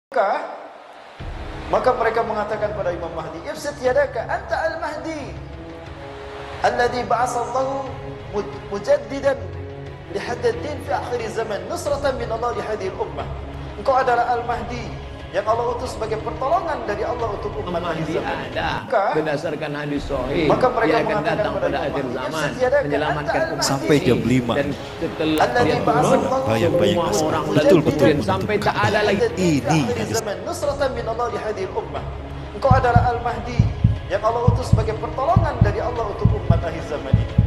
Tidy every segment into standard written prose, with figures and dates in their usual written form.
Maka mereka mengatakan pada Imam Mahdi, "Ifsad yadaka anta al-Mahdi alladhi ba'asallahu mujaddidan li hadd ad-din fi akhir zaman nusratan min Allah li hadhihi al-ummah." Engkau adalah Al-Mahdi yang Allah utus sebagai pertolongan dari Allah untuk umat Mahdi ada berdasarkan hadis sahih. Maka mereka dia akan datang pada akhir zaman menyelamatkan umat sampai jam 5. dan setelah dia turun bayang-bayang orang betul sampai tak ada lagi ini zaman nusratan min Allah li hadhihi al-ummah. Engkau adalah Al-Mahdi yang Allah utus sebagai pertolongan dari Allah untuk umat akhir zaman ini.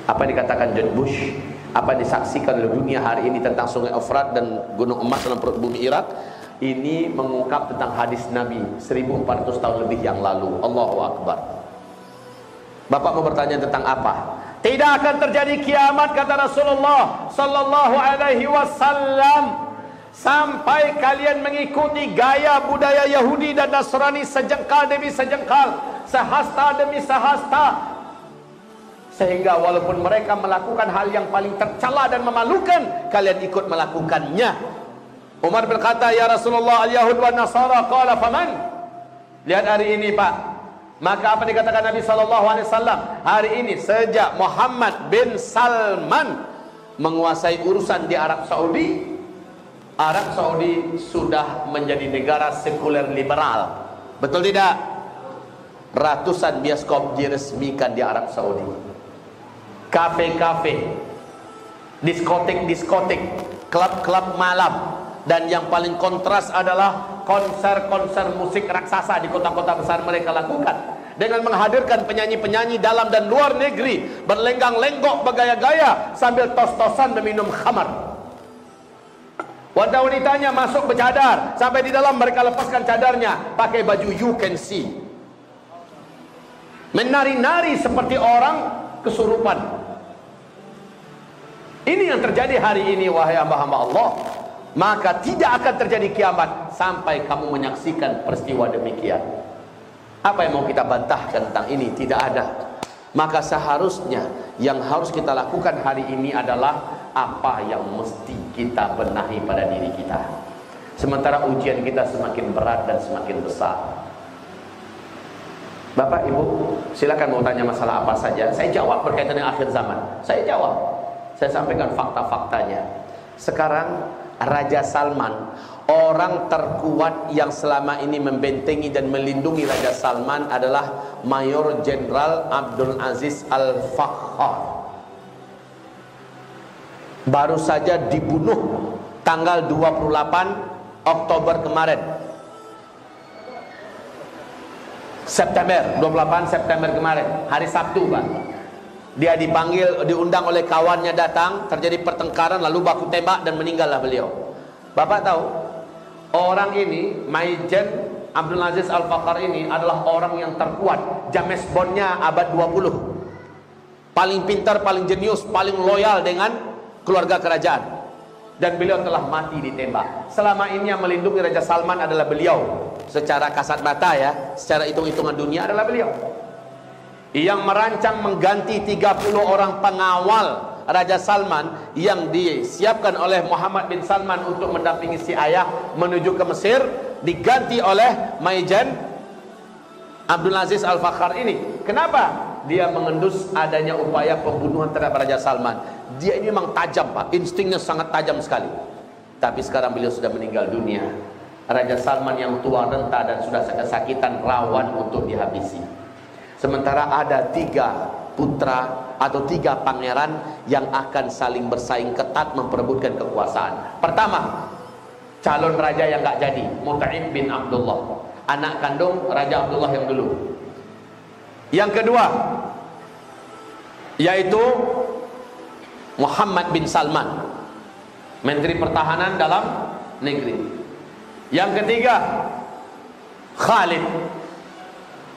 Apa yang dikatakan John Bush, apa yang disaksikan oleh dunia hari ini tentang Sungai Efrat dan Gunung Emas dalam perut bumi Irak, ini mengungkap tentang hadis Nabi 1400 tahun lebih yang lalu. Allahu Akbar. Bapak mau bertanya tentang apa? Tidak akan terjadi kiamat, kata Rasulullah sallallahu alaihi wasallam, sampai kalian mengikuti gaya budaya Yahudi dan Nasrani sejengkal demi sejengkal, sehasta demi sehasta, sehingga walaupun mereka melakukan hal yang paling tercela dan memalukan, kalian ikut melakukannya. Umar berkata, "Ya Rasulullah, al-Yahud wa Nasara." Qala faman? Lihat hari ini, Pak. Maka apa dikatakan Nabi SAW? Hari ini sejak Muhammad bin Salman menguasai urusan di Arab Saudi, Arab Saudi sudah menjadi negara sekuler liberal. Betul tidak? Ratusan bioskop diresmikan di Arab Saudi, kafe-kafe, diskotik-diskotik, klub-klub malam, dan yang paling kontras adalah konser-konser musik raksasa di kota-kota besar mereka lakukan dengan menghadirkan penyanyi-penyanyi dalam dan luar negeri berlenggak-lenggok bergaya-gaya sambil tos-tosan meminum khamar. Wanita-wanitanya masuk bercadar, sampai di dalam mereka lepaskan cadarnya, pakai baju you can see, menari-nari seperti orang kesurupan. Ini yang terjadi hari ini, wahai hamba-hamba Allah. Maka tidak akan terjadi kiamat sampai kamu menyaksikan peristiwa demikian. Apa yang mau kita bantahkan tentang ini? Tidak ada. Maka seharusnya yang harus kita lakukan hari ini adalah apa yang mesti kita benahi pada diri kita. Sementara ujian kita semakin berat dan semakin besar. Bapak, Ibu, silakan mau tanya masalah apa saja. Saya jawab berkaitan dengan akhir zaman. Saya jawab. Saya sampaikan fakta-faktanya. Sekarang Raja Salman, orang terkuat yang selama ini membentengi dan melindungi Raja Salman adalah Mayor Jenderal Abdul Aziz Al-Fakhar. Baru saja dibunuh tanggal 28 Oktober kemarin. September, 28 September kemarin, hari Sabtu, Pak. Dia dipanggil, diundang oleh kawannya datang, terjadi pertengkaran, lalu baku tembak dan meninggallah beliau. Bapak tahu, orang ini, Majen Abdul Aziz Al-Fakhar ini adalah orang yang terkuat. James Bond-nya abad 20. Paling pintar, paling jenius, paling loyal dengan keluarga kerajaan. Dan beliau telah mati ditembak. Selama ini yang melindungi Raja Salman adalah beliau. Secara kasat mata ya, secara hitung-hitungan dunia adalah beliau. Yang merancang mengganti 30 orang pengawal Raja Salman yang disiapkan oleh Muhammad bin Salman untuk mendampingi si ayah menuju ke Mesir, diganti oleh Majen Abdul Aziz Al-Fakhar ini. Kenapa? Dia mengendus adanya upaya pembunuhan terhadap Raja Salman. Dia ini memang tajam, Pak, instingnya sangat tajam sekali. Tapi sekarang beliau sudah meninggal dunia. Raja Salman yang tua renta dan sudah kesakitan rawan untuk dihabisi. Sementara ada 3 putra atau 3 pangeran yang akan saling bersaing ketat memperebutkan kekuasaan. Pertama, calon raja yang gak jadi, Mut'im bin Abdullah, anak kandung Raja Abdullah yang dulu. Yang kedua, yaitu Muhammad bin Salman, Menteri Pertahanan dalam negeri. Yang ketiga, Khalid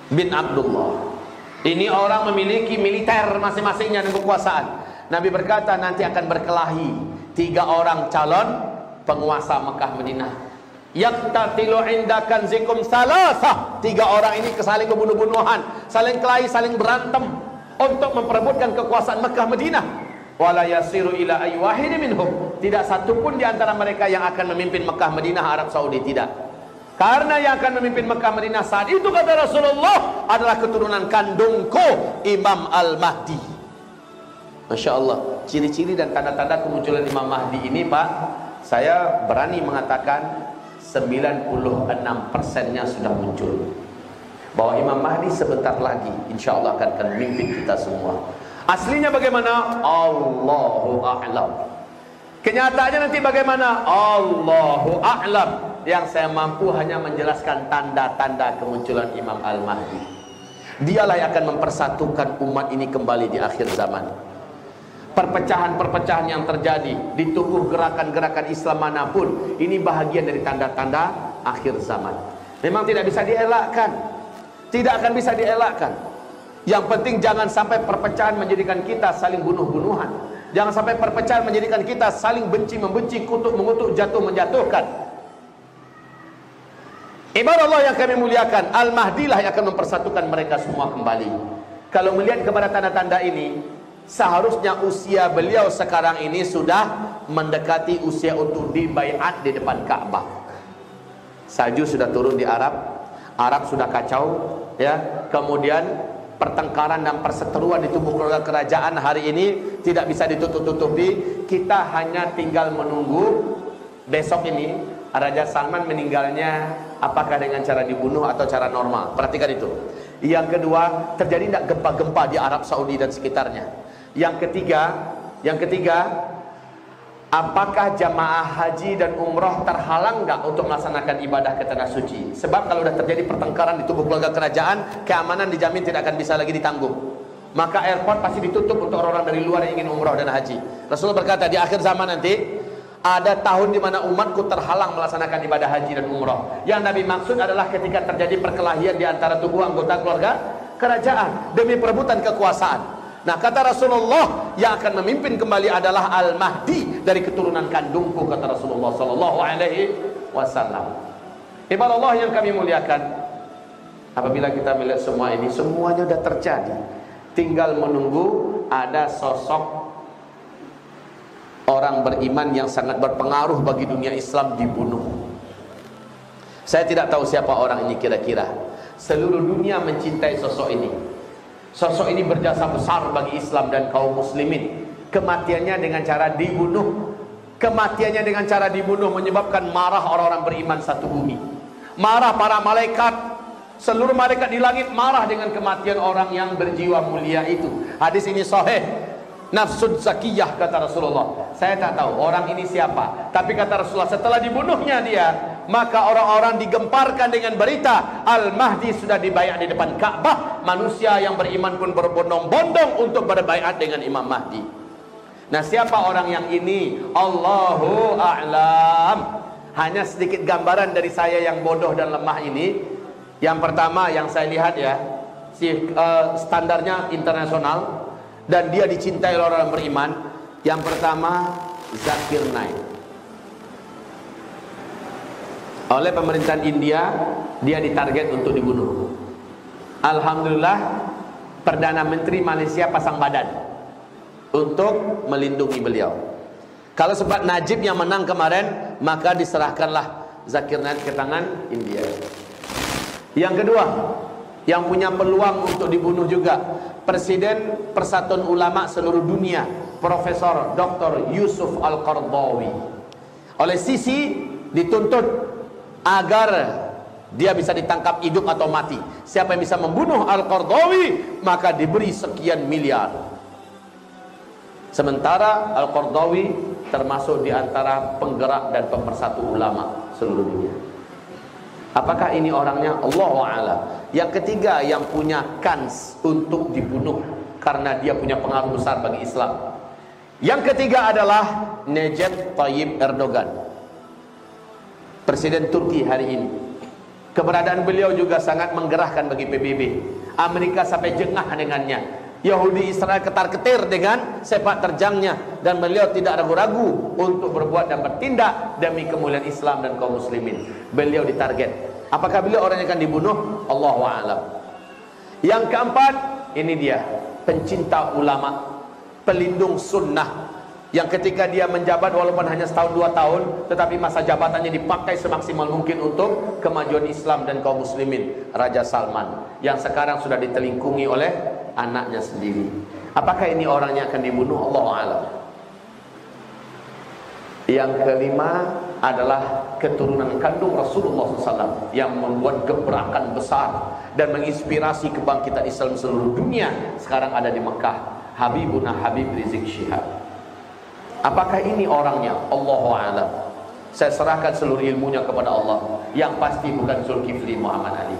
bin Abdullah. Ini orang memiliki militer masing-masingnya dan kekuasaan. Nabi berkata nanti akan berkelahi 3 orang calon penguasa Mekah Madinah. Yaqtatilu inda kanzikum salasah. 3 orang ini saling membunuh-bunuhan, saling kelahi, saling berantem untuk memperebutkan kekuasaan Mekah Madinah. Wala yasiru ila ay wahid minhum. Tidak satu pun di antara mereka yang akan memimpin Mekah Madinah Arab Saudi, tidak. Karena yang akan memimpin Mekah Madinah saat itu, kata Rasulullah, adalah keturunan kandungku, Imam Al-Mahdi. Masya Allah. Ciri-ciri dan tanda-tanda kemunculan Imam Mahdi ini, Pak, saya berani mengatakan 96%-nya sudah muncul. Bahwa Imam Mahdi sebentar lagi insya Allah akan memimpin kita semua. Aslinya bagaimana? Allahu a'lam. Kenyataannya nanti bagaimana? Allahu a'lam. Yang saya mampu hanya menjelaskan tanda-tanda kemunculan Imam Al-Mahdi. Dialah yang akan mempersatukan umat ini kembali di akhir zaman. Perpecahan-perpecahan yang terjadi di tubuh gerakan-gerakan Islam manapun, ini bahagian dari tanda-tanda akhir zaman. Memang tidak bisa dielakkan, tidak akan bisa dielakkan. Yang penting jangan sampai perpecahan menjadikan kita saling bunuh-bunuhan. Jangan sampai perpecahan menjadikan kita saling benci-membenci, kutuk-mengutuk, jatuh-menjatuhkan. Ibarat Allah yang kami muliakan, Al-Mahdi lah yang akan mempersatukan mereka semua kembali. Kalau melihat kepada tanda-tanda ini, seharusnya usia beliau sekarang ini sudah mendekati usia untuk dibaiat di depan Ka'bah. Salju sudah turun di Arab, Arab sudah kacau, ya. Kemudian pertengkaran dan perseteruan di tubuh keluarga kerajaan hari ini tidak bisa ditutup-tutupi. Kita hanya tinggal menunggu besok ini Raja Salman meninggalnya, apakah dengan cara dibunuh atau cara normal. Perhatikan itu. Yang kedua, terjadi tidak gempa-gempa di Arab Saudi dan sekitarnya. Yang ketiga, apakah jamaah haji dan umroh terhalang nggak untuk melaksanakan ibadah ke tanah suci? Sebab kalau sudah terjadi pertengkaran di tubuh keluarga kerajaan, keamanan dijamin tidak akan bisa lagi ditanggung. Maka airport pasti ditutup untuk orang-orang dari luar yang ingin umroh dan haji. Rasulullah berkata di akhir zaman nanti ada tahun di mana umatku terhalang melaksanakan ibadah haji dan umroh. Yang Nabi maksud adalah ketika terjadi perkelahian di antara tubuh anggota keluarga kerajaan demi perebutan kekuasaan. Nah, kata Rasulullah, yang akan memimpin kembali adalah Al-Mahdi dari keturunan kandungku, kata Rasulullah sallallahu alaihi wasallam. Ibarat Allah yang kami muliakan, apabila kita melihat semua ini, semuanya sudah terjadi. Tinggal menunggu ada sosok orang beriman yang sangat berpengaruh bagi dunia Islam dibunuh. Saya tidak tahu siapa orang ini kira-kira. Seluruh dunia mencintai sosok ini. Sosok ini berjasa besar bagi Islam dan kaum muslimin. Kematiannya dengan cara dibunuh. Kematiannya dengan cara dibunuh menyebabkan marah orang-orang beriman satu bumi. Marah para malaikat. Seluruh malaikat di langit marah dengan kematian orang yang berjiwa mulia itu. Hadis ini sahih. Nafsud zakiyah, kata Rasulullah. Saya tak tahu orang ini siapa, tapi kata Rasulullah, setelah dibunuhnya dia, maka orang-orang digemparkan dengan berita Al-Mahdi sudah dibayat di depan Ka'bah. Manusia yang beriman pun berbondong-bondong untuk berbayat dengan Imam Mahdi. Nah, siapa orang yang ini? Allahu a'lam. Hanya sedikit gambaran dari saya yang bodoh dan lemah ini. Yang pertama yang saya lihat ya, standarnya internasional dan dia dicintai oleh orang beriman. Yang pertama, Zakir Naik. Oleh pemerintahan India, dia ditarget untuk dibunuh. Alhamdulillah, Perdana Menteri Malaysia pasang badan untuk melindungi beliau. Kalau sebab Najib yang menang kemarin, maka diserahkanlah Zakir Naik ke tangan India. Yang kedua, yang punya peluang untuk dibunuh juga, Presiden Persatuan Ulama seluruh dunia, Profesor Dr. Yusuf Al-Qaradawi. Oleh Sisi dituntut agar dia bisa ditangkap hidup atau mati. Siapa yang bisa membunuh Al-Qaradawi, maka diberi sekian miliar. Sementara Al-Qaradawi termasuk di antara penggerak dan pemersatu ulama seluruh dunia. Apakah ini orangnya? Allahu a'lam. Yang ketiga yang punya kans untuk dibunuh karena dia punya pengaruh besar bagi Islam. Yang ketiga adalah Recep Tayyip Erdogan, Presiden Turki hari ini. Keberadaan beliau juga sangat menggerahkan bagi PBB. Amerika sampai jengah dengannya. Yahudi Israel ketar-ketir dengan sepak terjangnya, dan beliau tidak ragu-ragu untuk berbuat dan bertindak demi kemuliaan Islam dan kaum muslimin. Beliau ditarget. Apakah beliau orang yang akan dibunuh? Allahu a'lam. Yang keempat, ini dia, pencinta ulama, pelindung sunnah, yang ketika dia menjabat walaupun hanya setahun 2 tahun, tetapi masa jabatannya dipakai semaksimal mungkin untuk kemajuan Islam dan kaum muslimin. Raja Salman, yang sekarang sudah ditelingkungi oleh anaknya sendiri. Apakah ini orangnya akan dibunuh? Allahu a'lam. Yang kelima adalah keturunan kandung Rasulullah SAW yang membuat gebrakan besar dan menginspirasi kebangkitan Islam seluruh dunia. Sekarang ada di Mekah, Habibuna Habib Rizik Syihab. Apakah ini orangnya? Allahu a'lam. Saya serahkan seluruh ilmunya kepada Allah. Yang pasti bukan Zulkifli Muhammad Ali.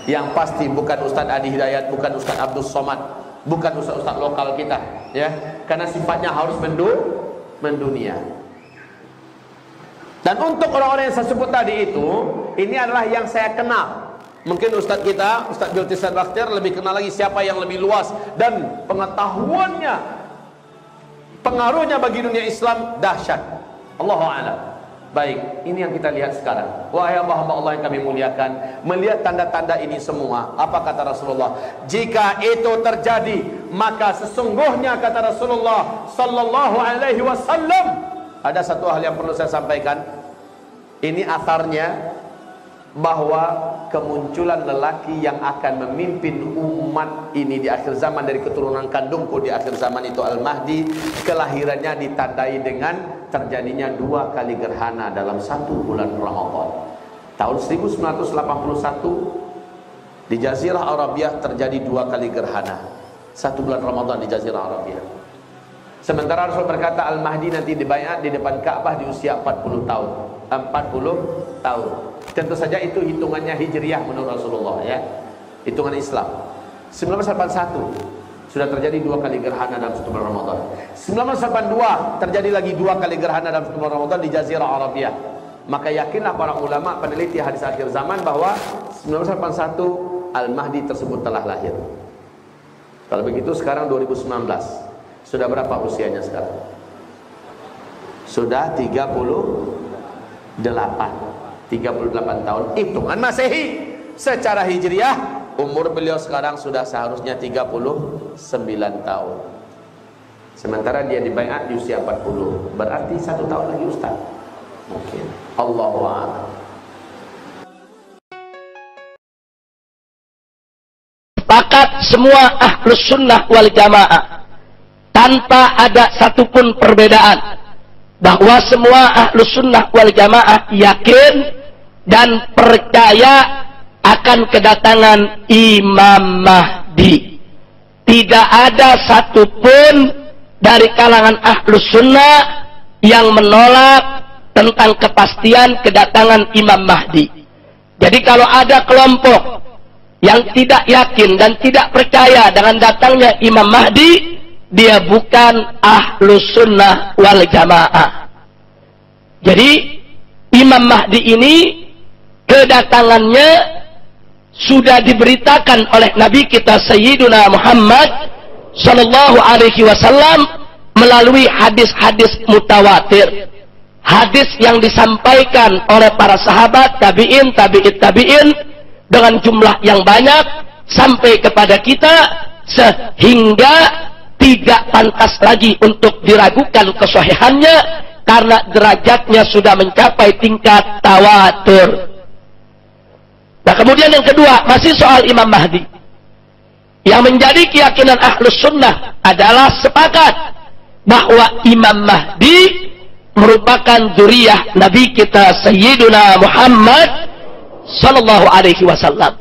Yang pasti bukan Ustadz Adi Hidayat, bukan Ustadz Abdul Somad, bukan Ustadz lokal kita, ya. Karena sifatnya harus mendunia. Dan untuk orang-orang yang saya sebut tadi itu, ini adalah yang saya kenal. Mungkin Ustadz kita, Ustadz Jultisad Bakhtiar lebih kenal lagi siapa yang lebih luas dan pengetahuannya, pengaruhnya bagi dunia Islam dahsyat. Allahu a'lam. Baik, ini yang kita lihat sekarang. Wahai hamba-hamba Allah yang kami muliakan, melihat tanda-tanda ini semua, apa kata Rasulullah? Jika itu terjadi, maka sesungguhnya kata Rasulullah sallallahu alaihi wasallam, ada satu hal yang perlu saya sampaikan. Ini asarnya, bahwa kemunculan lelaki yang akan memimpin umat ini di akhir zaman dari keturunan kandungku di akhir zaman itu Al-Mahdi, kelahirannya ditandai dengan terjadinya 2 kali gerhana dalam 1 bulan Ramadan. Tahun 1981 di Jazirah Arabia terjadi 2 kali gerhana 1 bulan Ramadan di Jazirah Arabia. Sementara Rasul berkata Al-Mahdi nanti dibaiat di depan Ka'bah di usia 40 tahun. 40 tahun. Tentu saja itu hitungannya hijriah menurut Rasulullah, ya. Hitungan Islam. 1981 sudah terjadi 2 kali gerhana dalam 1 bulan Ramadan. 1982 terjadi lagi 2 kali gerhana dalam 1 bulan Ramadan di Jazirah Arabia. Maka yakinlah para ulama peneliti hadis akhir zaman bahwa 1981 Al-Mahdi tersebut telah lahir. Kalau begitu sekarang 2019. Sudah berapa usianya sekarang? Sudah 38 tahun hitungan Masehi. Secara hijriah umur beliau sekarang sudah seharusnya 39 tahun. Sementara dia dibaiat di usia 40. Berarti 1 tahun lagi Ustaz. Mungkin. Allahu a'lam. Sepakat semua ahlus sunnah wal jamaah tanpa ada satupun perbedaan bahwa semua ahlus sunnah wal jamaah yakin dan percaya akan kedatangan Imam Mahdi. Tidak ada satupun dari kalangan ahlus sunnah yang menolak tentang kepastian kedatangan Imam Mahdi. Jadi kalau ada kelompok yang tidak yakin dan tidak percaya dengan datangnya Imam Mahdi, dia bukan ahlus sunnah wal jamaah. Jadi Imam Mahdi ini kedatangannya sudah diberitakan oleh Nabi kita Sayyiduna Muhammad sallallahu alaihi wasallam melalui hadis-hadis mutawatir. Hadis yang disampaikan oleh para sahabat, tabi'in, tabi'in dengan jumlah yang banyak sampai kepada kita, sehingga tidak pantas lagi untuk diragukan kesahihannya karena derajatnya sudah mencapai tingkat tawatur. Nah, kemudian yang kedua, masih soal Imam Mahdi. Yang menjadi keyakinan ahlus sunnah adalah sepakat bahwa Imam Mahdi merupakan zuriyah Nabi kita Sayyiduna Muhammad sallallahu alaihi wasallam.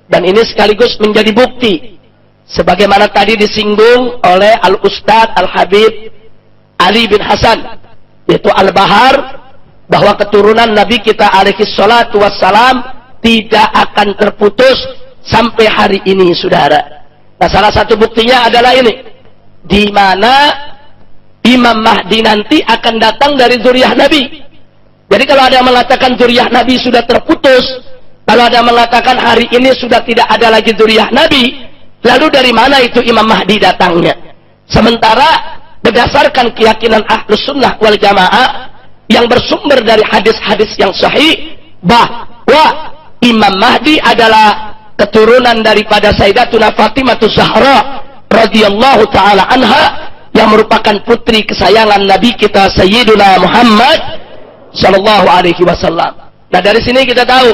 Dan ini sekaligus menjadi bukti sebagaimana tadi disinggung oleh Al-Ustadz Al-Habib Ali bin Hasan, yaitu Al-Bahar, bahwa keturunan Nabi kita alaihi salatu wassalam tidak akan terputus sampai hari ini, saudara. Nah, salah satu buktinya adalah ini, di mana Imam Mahdi nanti akan datang dari zuriyah Nabi. Jadi kalau ada yang mengatakan zuriyah Nabi sudah terputus, kalau ada yang mengatakan hari ini sudah tidak ada lagi zuriyah Nabi, Lalu dari mana itu Imam Mahdi datangnya? Sementara berdasarkan keyakinan Ahlus Sunnah wal Jamaah yang bersumber dari hadis-hadis yang sahih bahwa Imam Mahdi adalah keturunan daripada Sayyidatuna Fatimah Zahra radhiyallahu taala anha yang merupakan putri kesayangan Nabi kita Sayyiduna Muhammad sallallahu alaihi wasallam. Nah, dari sini kita tahu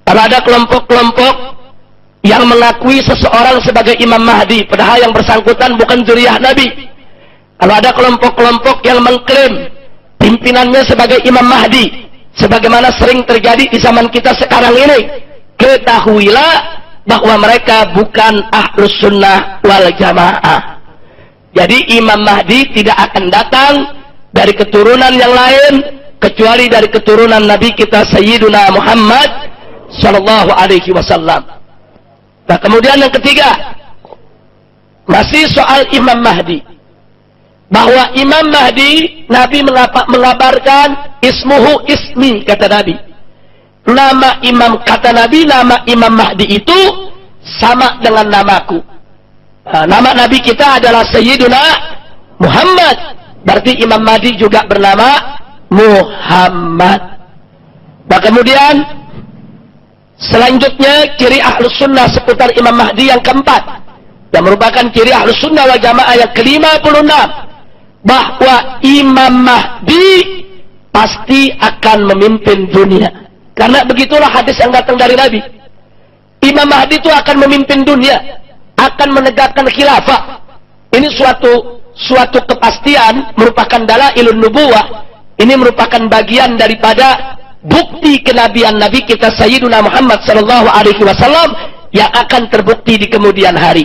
kalau ada kelompok-kelompok yang mengakui seseorang sebagai Imam Mahdi padahal yang bersangkutan bukan zuriyah Nabi. Kalau ada kelompok-kelompok yang mengklaim pimpinannya sebagai Imam Mahdi, sebagaimana sering terjadi di zaman kita sekarang ini, ketahuilah bahwa mereka bukan Ahlus Sunnah wal Jamaah. Jadi Imam Mahdi tidak akan datang dari keturunan yang lain kecuali dari keturunan Nabi kita Sayyiduna Muhammad sallallahu alaihi wasallam. Nah, kemudian yang ketiga, masih soal Imam Mahdi. Bahwa Imam Mahdi, Nabi mengabarkan ismuhu ismi, kata Nabi. Nama Imam, kata Nabi, nama Imam Mahdi itu sama dengan namaku. Nah, nama Nabi kita adalah Sayyiduna Muhammad. Berarti Imam Mahdi juga bernama Muhammad. Nah, kemudian selanjutnya ciri Ahlus Sunnah seputar Imam Mahdi yang keempat, yang merupakan ciri Ahlus Sunnah wal Jamaah yang ke-56, bahwa Imam Mahdi pasti akan memimpin dunia. Karena begitulah hadis yang datang dari Nabi. Imam Mahdi itu akan memimpin dunia, akan menegakkan khilafah. Ini suatu kepastian, merupakan dalailun nubuwah. Ini merupakan bagian daripada bukti kenabian Nabi kita Sayyiduna Muhammad sallallahu alaihi wasallam yang akan terbukti di kemudian hari.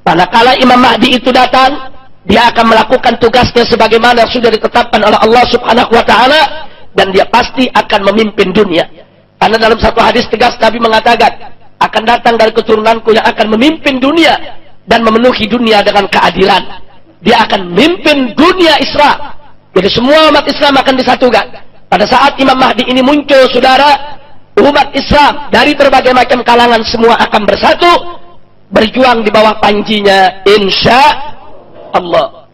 Manakala Imam Mahdi itu datang, dia akan melakukan tugasnya sebagaimana yang sudah ditetapkan oleh Allah Subhanahu wa taala, dan dia pasti akan memimpin dunia. Karena dalam satu hadis tegas Nabi mengatakan, akan datang dari keturunanku yang akan memimpin dunia dan memenuhi dunia dengan keadilan. Dia akan memimpin dunia Islam. Jadi semua umat Islam akan disatukan. Pada saat Imam Mahdi ini muncul, saudara, umat Islam dari berbagai macam kalangan semua akan bersatu, berjuang di bawah panjinya, insya Allah.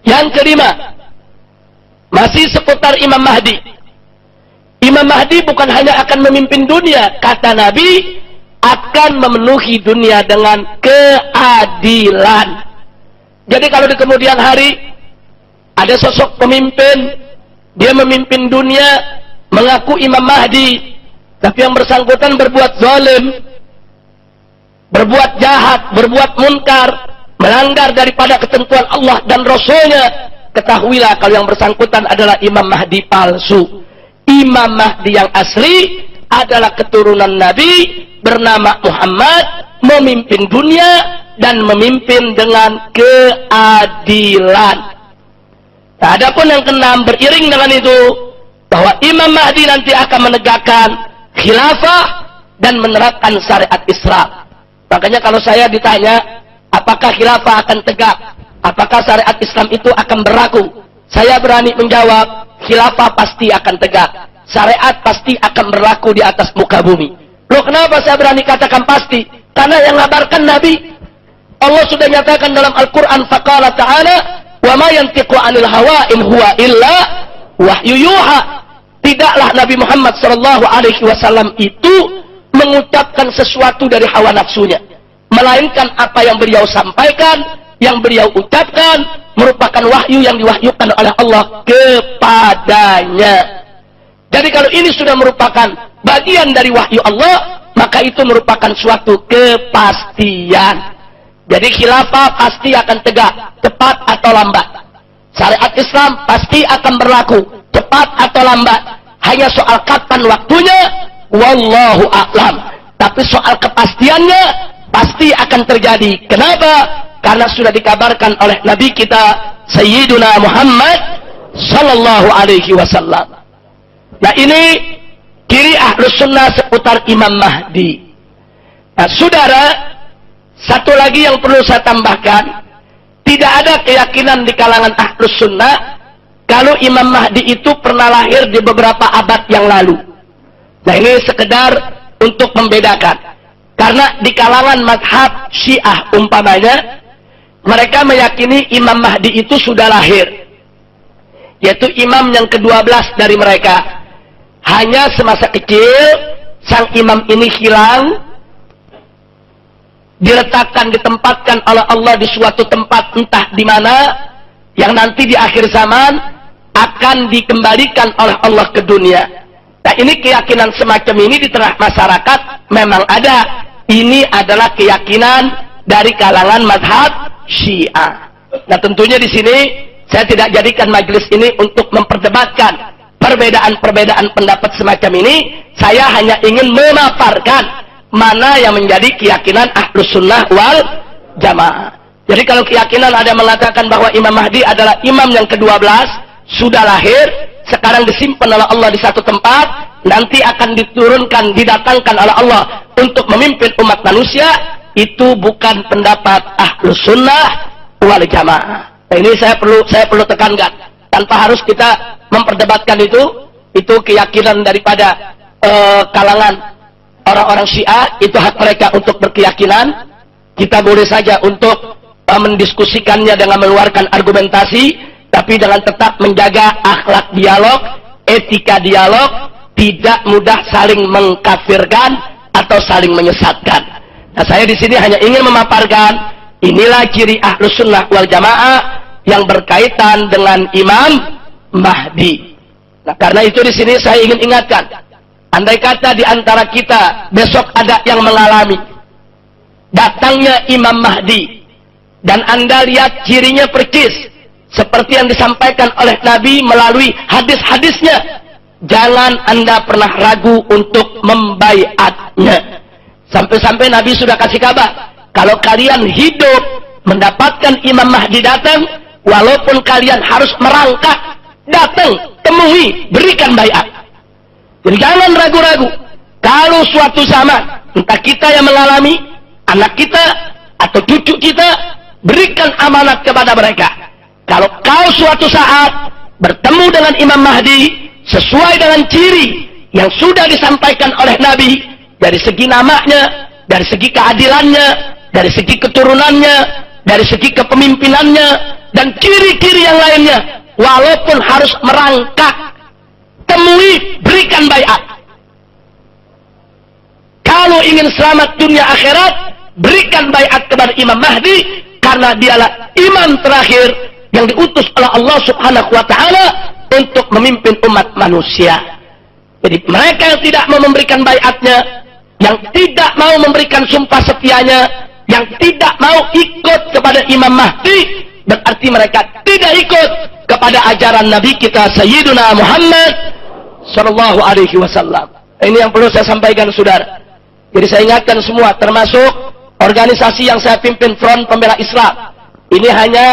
Yang kelima, masih seputar Imam Mahdi. Imam Mahdi bukan hanya akan memimpin dunia, kata Nabi, akan memenuhi dunia dengan keadilan. Jadi kalau di kemudian hari ada sosok pemimpin, dia memimpin dunia, mengaku Imam Mahdi, tapi yang bersangkutan berbuat zalim, berbuat jahat, berbuat munkar, melanggar daripada ketentuan Allah dan Rasulnya, ketahuilah kalau yang bersangkutan adalah Imam Mahdi palsu. Imam Mahdi yang asli adalah keturunan Nabi, bernama Muhammad, memimpin dunia dan memimpin dengan keadilan. Nah, adapun yang keenam, beriring dengan itu, bahwa Imam Mahdi nanti akan menegakkan khilafah dan menerapkan syariat Islam. Makanya kalau saya ditanya, apakah khilafah akan tegak? Apakah syariat Islam itu akan berlaku? Saya berani menjawab, khilafah pasti akan tegak. Syariat pasti akan berlaku di atas muka bumi. Loh, kenapa saya berani katakan pasti? Karena yang ngabarkan Nabi. Allah sudah nyatakan dalam Al-Quran, faqala ta'ala, wa ma yantiqu 'anil hawa in huwa illa wahyu yuha. Tidaklah Nabi Muhammad sallallahu alaihi wasallam itu mengucapkan sesuatu dari hawa nafsunya, melainkan apa yang beliau sampaikan, yang beliau ucapkan merupakan wahyu yang diwahyukan oleh Allah kepadanya. Jadi kalau ini sudah merupakan bagian dari wahyu Allah, maka itu merupakan suatu kepastian. Jadi khilafah pasti akan tegak, cepat atau lambat. Syariat Islam pasti akan berlaku, cepat atau lambat. Hanya soal kapan waktunya, wallahu a'lam. Tapi soal kepastiannya pasti akan terjadi. Kenapa? Karena sudah dikabarkan oleh Nabi kita Sayyiduna Muhammad sallallahu alaihi wasallam. Nah, ini ciri Ahlus Sunnah seputar Imam Mahdi. Nah, saudara, satu lagi yang perlu saya tambahkan, tidak ada keyakinan di kalangan Ahlus Sunnah kalau Imam Mahdi itu pernah lahir di beberapa abad yang lalu. Nah, ini sekedar untuk membedakan. Karena di kalangan mazhab Syiah umpamanya, mereka meyakini Imam Mahdi itu sudah lahir, yaitu imam yang ke-12 dari mereka. Hanya semasa kecil sang imam ini hilang, diletakkan, ditempatkan oleh Allah di suatu tempat entah di mana, yang nanti di akhir zaman akan dikembalikan oleh Allah ke dunia. Nah, ini keyakinan semacam ini di tengah masyarakat memang ada. Ini adalah keyakinan dari kalangan mazhab Syiah. Nah, tentunya di sini saya tidak jadikan majelis ini untuk memperdebatkan perbedaan-perbedaan pendapat semacam ini. Saya hanya ingin memaparkan mana yang menjadi keyakinan Ahlus Sunnah wal Jamaah. Jadi kalau keyakinan ada mengatakan bahwa Imam Mahdi adalah imam yang ke-12, sudah lahir, sekarang disimpan oleh Allah di satu tempat, nanti akan diturunkan, didatangkan oleh Allah untuk memimpin umat manusia, itu bukan pendapat Ahlus Sunnah wal Jamaah. Nah, ini saya perlu tekankan, tanpa harus kita memperdebatkan itu keyakinan daripada kalangan orang-orang Syiah, itu hak mereka untuk berkeyakinan. Kita boleh saja untuk mendiskusikannya dengan mengeluarkan argumentasi, tapi dengan tetap menjaga akhlak dialog, etika dialog, tidak mudah saling mengkafirkan atau saling menyesatkan. Nah, saya di sini hanya ingin memaparkan inilah ciri Ahlus Sunnah wal Jamaah yang berkaitan dengan Imam Mahdi. Nah, karena itu di sini saya ingin ingatkan, andai kata di antara kita besok ada yang mengalami datangnya Imam Mahdi dan Anda lihat cirinya percis seperti yang disampaikan oleh Nabi melalui hadis-hadisnya, jangan Anda pernah ragu untuk membaiatnya. Sampai-sampai Nabi sudah kasih kabar, kalau kalian hidup mendapatkan Imam Mahdi datang, walaupun kalian harus merangkak, datang, temui, berikan baiat. Jadi jangan ragu-ragu. Kalau suatu zaman entah kita yang mengalami, anak kita atau cucu kita, berikan amanat kepada mereka. Kalau kau suatu saat bertemu dengan Imam Mahdi sesuai dengan ciri yang sudah disampaikan oleh Nabi, dari segi namanya, dari segi keadilannya, dari segi keturunannya, dari segi kepemimpinannya, dan ciri-ciri yang lainnya, walaupun harus merangkak, temui, berikan baiat. Kalau ingin selamat dunia akhirat, berikan baiat kepada Imam Mahdi, karena dialah imam terakhir yang diutus oleh Allah Subhanahu wa Ta'ala untuk memimpin umat manusia. Jadi mereka yang tidak mau memberikan baiatnya, yang tidak mau memberikan sumpah setianya, yang tidak mau ikut kepada Imam Mahdi, berarti mereka tidak ikut kepada ajaran Nabi kita Sayyiduna Muhammad Sallallahu Alaihi Wasallam. Ini yang perlu saya sampaikan, saudara. Jadi saya ingatkan semua, termasuk organisasi yang saya pimpin, Front Pembela Islam. Ini hanya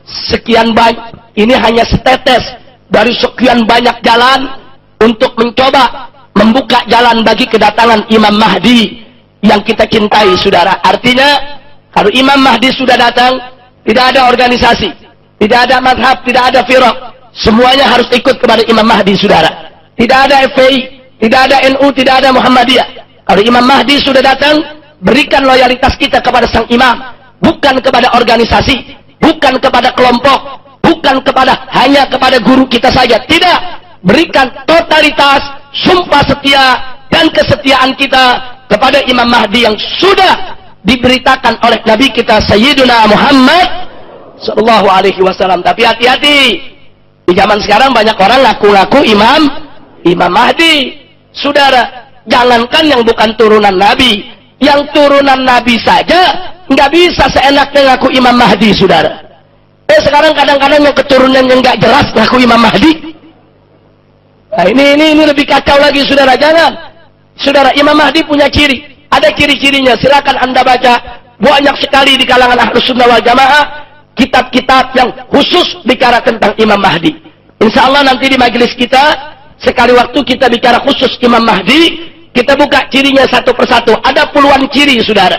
sekian banyak, ini hanya setetes dari sekian banyak jalan untuk mencoba membuka jalan bagi kedatangan Imam Mahdi yang kita cintai, saudara. Artinya, kalau Imam Mahdi sudah datang, tidak ada organisasi, tidak ada mazhab, tidak ada firaq, semuanya harus ikut kepada Imam Mahdi, saudara. Tidak ada FPI, tidak ada NU, tidak ada Muhammadiyah. Kalau Imam Mahdi sudah datang, berikan loyalitas kita kepada sang imam, bukan kepada organisasi, bukan kepada kelompok, bukan hanya kepada guru kita saja. Tidak, berikan totalitas, sumpah setia dan kesetiaan kita kepada Imam Mahdi yang sudah diberitakan oleh Nabi kita Sayyiduna Muhammad Sallallahu Alaihi Wasallam. Tapi hati-hati, di zaman sekarang banyak orang ngaku-ngaku Imam Mahdi, saudara. Jangankan yang bukan turunan Nabi, yang turunan Nabi saja nggak bisa seenaknya ngaku Imam Mahdi, saudara. Sekarang kadang-kadang yang keturunan yang nggak jelas ngaku Imam Mahdi. Nah, ini lebih kacau lagi, saudara. Jangan, saudara. Imam Mahdi punya ciri, ada ciri-cirinya. Silakan Anda baca, banyak sekali di kalangan Ahlus Sunnah wal Jamaah kitab-kitab yang khusus bicara tentang Imam Mahdi. Insya Allah nanti di majelis kita, sekali waktu kita bicara khusus Imam Mahdi, kita buka cirinya satu persatu. Ada puluhan ciri, saudara.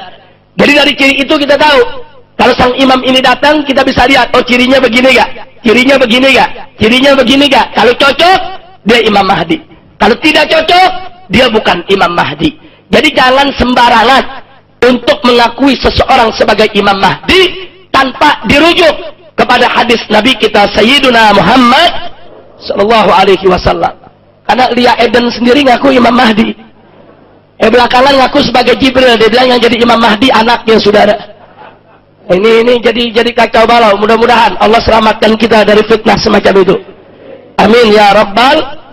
Jadi dari ciri itu kita tahu, kalau sang imam ini datang, kita bisa lihat, oh cirinya begini gak? Cirinya begini gak? Cirinya begini gak? Kalau cocok, dia Imam Mahdi. Kalau tidak cocok, dia bukan Imam Mahdi. Jadi jangan sembarangan untuk mengakui seseorang sebagai Imam Mahdi tanpa dirujuk kepada hadis Nabi kita Sayyiduna Muhammad sallallahu alaihi wasallam. Karena Lia Eden sendiri ngaku Imam Mahdi. Belakangan ngaku sebagai Jibril, dia bilang yang jadi Imam Mahdi anaknya, saudara. Ini jadi kacau balau. Mudah-mudahan Allah selamatkan kita dari fitnah semacam itu. Amin ya rabbal.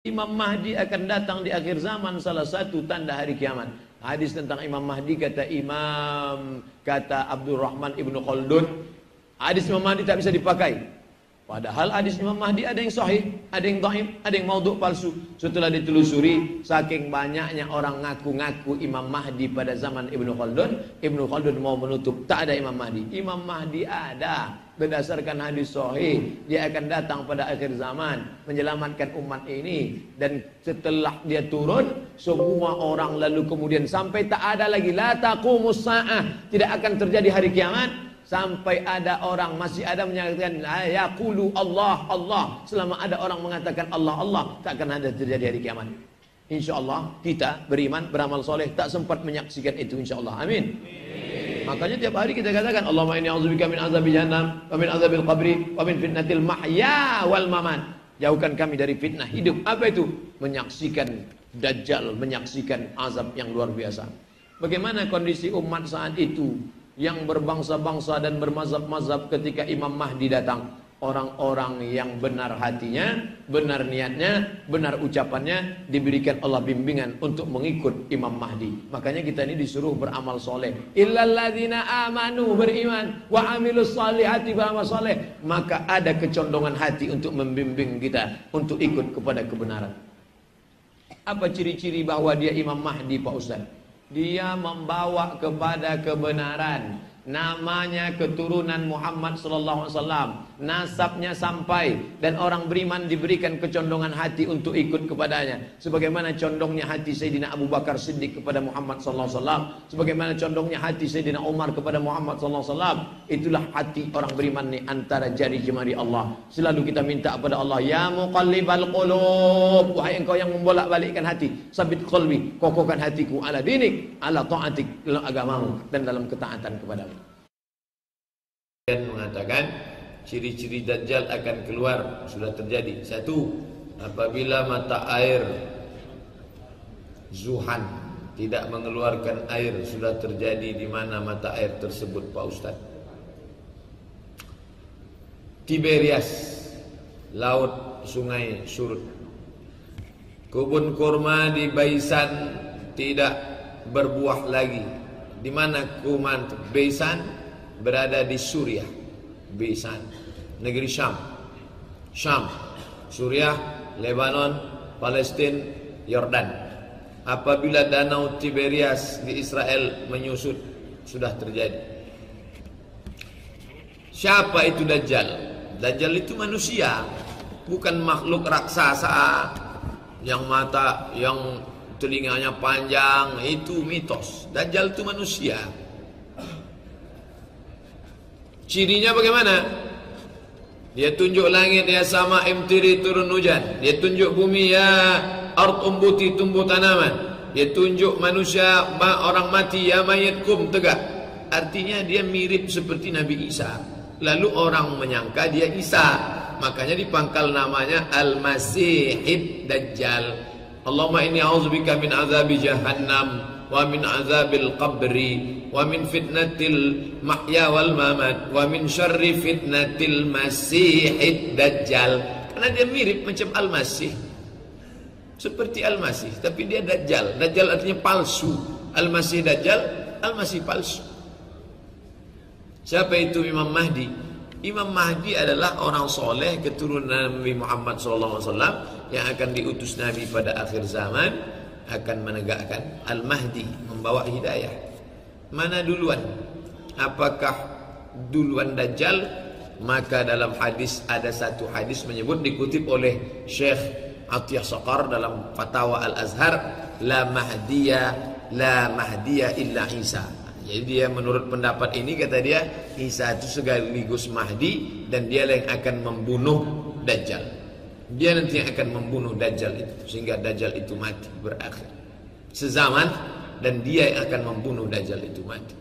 Imam Mahdi akan datang di akhir zaman, salah satu tanda hari kiamat. Hadis tentang Imam Mahdi kata Abdurrahman Ibnu Khaldun, hadis Imam Mahdi tak bisa dipakai. Padahal hadis Imam Mahdi ada yang sahih, ada yang dhaif, ada yang maudhu' palsu. Setelah ditelusuri, saking banyaknya orang ngaku-ngaku Imam Mahdi pada zaman Ibnu Khaldun mau menutup, tak ada Imam Mahdi. Imam Mahdi ada. Berdasarkan hadis sahih, dia akan datang pada akhir zaman, menyelamatkan umat ini. Dan setelah dia turun, semua orang lalu kemudian sampai tak ada lagi, la taqumus sa'ah, tidak akan terjadi hari kiamat. Sampai ada orang, masih ada menyatakan yaqulu Allah, Allah. Selama ada orang mengatakan Allah, Allah, tak akan ada terjadi hari kiamat. InsyaAllah kita beriman, beramal soleh, tak sempat menyaksikan itu insyaAllah. Amin. Makanya tiap hari kita katakan Allahumma inni a'udzubika min azabi jahannam wa min azabil qabri wa min fitnatil mahya wal mamat. Jauhkan kami dari fitnah hidup. Apa itu? Menyaksikan Dajjal, menyaksikan azab yang luar biasa. Bagaimana kondisi umat saat itu yang berbangsa-bangsa dan bermazhab-mazhab ketika Imam Mahdi datang? Orang-orang yang benar hatinya, benar niatnya, benar ucapannya, diberikan Allah bimbingan untuk mengikut Imam Mahdi. Makanya kita ini disuruh beramal soleh. Illalladzina amanu, beriman, wa amilus salihati, beramal soleh. Maka ada kecondongan hati untuk membimbing kita untuk ikut kepada kebenaran. Apa ciri-ciri bahwa dia Imam Mahdi, Pak Ustaz? Dia membawa kepada kebenaran. Namanya keturunan Muhammad sallallahu alaihi wasallam, nasabnya sampai, dan orang beriman diberikan kecondongan hati untuk ikut kepadanya. Sebagaimana condongnya hati Sayyidina Abu Bakar Siddiq kepada Muhammad sallallahu alaihi wasallam, sebagaimana condongnya hati Sayyidina Umar kepada Muhammad sallallahu alaihi wasallam. Itulah hati orang beriman nih, antara jari jemari Allah. Selalu kita minta kepada Allah, ya muqallibal qulub, wahai engkau yang membolak-balikkan hati, sabit qalbi, kokohkan hatiku ala dinik, ala ta'atik, dalam agamamu dan dalam ketaatan kepadamu. Mengatakan ciri-ciri Dajjal akan keluar, sudah terjadi. Satu, apabila mata air Zuhan tidak mengeluarkan air, sudah terjadi. Di mana mata air tersebut, Pak Ustaz? Tiberias, laut sungai surut. Kebun kurma di Baisan tidak berbuah lagi. Di mana kuman Baisan? Berada di Suriah, Baisan, negeri Syam, Suriah, Lebanon, Palestina, Yordan. Apabila danau Tiberias di Israel menyusut, sudah terjadi. Siapa itu Dajjal? Dajjal itu manusia, bukan makhluk raksasa yang telinganya panjang. Itu mitos. Dajjal itu manusia. Cirinya bagaimana? Dia tunjuk langit, ya sama imtiri, turun hujan. Dia tunjuk bumi, ya ard umbuti, tumbuh tanaman. Dia tunjuk manusia, orang mati, ya mayitkum, tegak. Artinya dia mirip seperti Nabi Isa. Lalu orang menyangka dia Isa, makanya dipangkal namanya Al-Masihid Dajjal. Allahumma inni a'udzubika min azabi jahannam wa min azabil qabri wa min fitnatil mahya wal mamat wa min syarri fitnatil masihid dajjal. Karena dia mirip macam Al-Masih, seperti Al-Masih, tapi dia Dajjal. Dajjal artinya palsu. Al-Masih Dajjal, Al-Masih palsu. Siapa itu Imam Mahdi? Imam Mahdi adalah orang soleh keturunan Nabi Muhammad SAW yang akan diutus Nabi pada akhir zaman, akan menegakkan. Al-Mahdi membawa hidayah. Mana duluan? Apakah duluan Dajjal? Maka dalam hadis, ada satu hadis menyebut, dikutip oleh Syekh Atiyah Saqar dalam Fatawa Al-Azhar, la mahdiya illa Isa. Jadi dia menurut pendapat ini, kata dia, Isa itu sekaligus Mahdi dan dia yang akan membunuh Dajjal. Dia nanti yang akan membunuh Dajjal itu sehingga Dajjal itu mati, berakhir sezaman, dan dia yang akan membunuh Dajjal itu mati.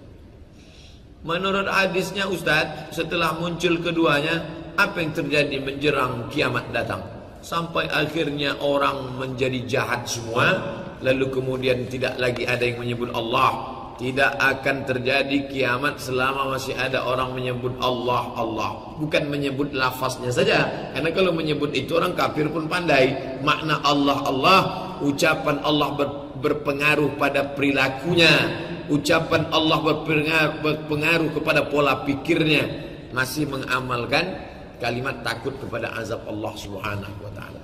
Menurut hadisnya Ustaz, setelah muncul keduanya, apa yang terjadi menjelang kiamat datang? Sampai akhirnya orang menjadi jahat semua, lalu kemudian tidak lagi ada yang menyebut Allah. Tidak akan terjadi kiamat selama masih ada orang menyebut Allah, Allah. Bukan menyebut lafaznya saja. Karena kalau menyebut itu orang kafir pun pandai. Makna Allah, Allah, ucapan Allah berpengaruh pada perilakunya. Ucapan Allah berpengaruh kepada pola pikirnya. Masih mengamalkan kalimat takut kepada azab Allah Subhanahu wa ta'ala.